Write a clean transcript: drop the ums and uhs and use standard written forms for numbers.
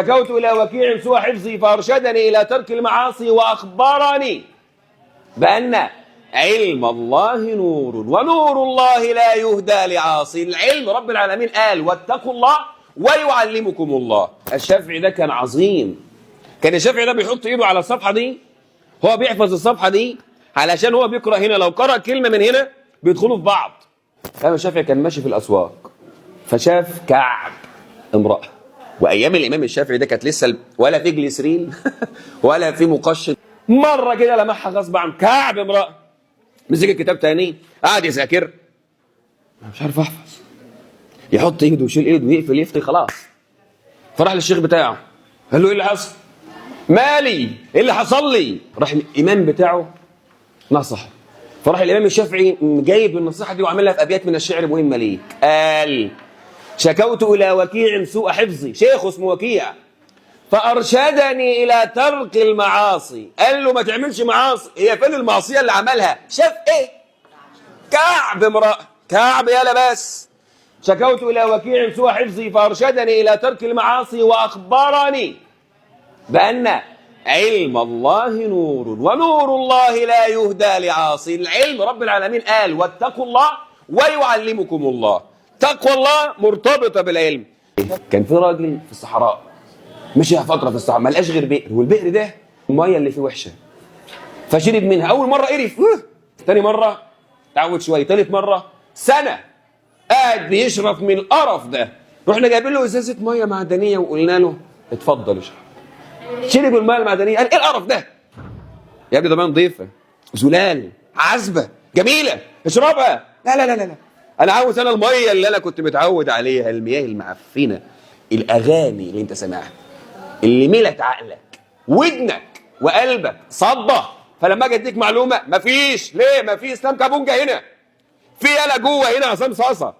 شكوت إلى وكيع سوء حفظي فأرشدني إلى ترك المعاصي وأخبرني بأن علم الله نور ونور الله لا يهدى لعاصي. العلم رب العالمين قال واتقوا الله ويعلمكم الله. الشافعي ده كان عظيم. كان الشافعي ده بيحط ايده على الصفحة دي، هو بيحفظ الصفحة دي علشان هو بيقرأ هنا، لو قرأ كلمة من هنا بيدخلوا في بعض. الإمام الشافعي كان ماشي في الأسواق فشاف كعب امرأة، وأيام الإمام الشافعي ده كانت لسه ولا في جليسرين ولا في مقشط. مرة كده لمحها غصب عن كعب امرأة، مسك الكتاب تاني قعد يذاكر، مش عارف أحفظ، يحط ايده ويشيل ايده ويقفل يفتي خلاص. فراح للشيخ بتاعه قال له ايه اللي حصل؟ مالي؟ ايه اللي حصل لي؟ راح الامام بتاعه نصحه، فراح الامام الشافعي جايب النصيحه دي وعاملها في ابيات من الشعر مهمه ليك. قال شكوت الى وكيع سوء حفظي، شيخ اسمه وكيع، فارشدني الى ترك المعاصي. قال له ما تعملش معاصي. هي فين المعصيه اللي عملها؟ شاف ايه؟ كعب امراه، كعب يالا بس. شكوت إلى وكيع سوء حفظي فأرشدني إلى ترك المعاصي وأخبرني بأن علم الله نور ونور الله لا يهدى لعاصي. العلم رب العالمين قال واتقوا الله ويعلمكم الله. تقوى الله مرتبطة بالعلم. كان في راجل في الصحراء مشي فترة في الصحراء، ما لقاش غير بئر، والبئر ده المية اللي فيه وحشة، فشرب منها. أول مرة قرف، تاني مرة تعود شوية، تالت مرة سنة قاعد بيشرب من القرف ده. رحنا جايبين له ازازه ميه معدنيه وقلنا له اتفضل اشرب. شرب الميه المعدنيه قال ايه القرف ده؟ يا ابني ده ميه نظيفه، زلال، عذبه، جميله، اشربها. لا لا لا لا، انا عاوز انا الميه اللي انا كنت متعود عليها، المياه المعفنه، الاغاني اللي انت سامعها اللي ملت عقلك ودنك وقلبك صدى. فلما اجي اديك معلومه مفيش. ليه مفيش؟ اسلام كابونجا هنا، في يالا جوه هنا عصام صاصه.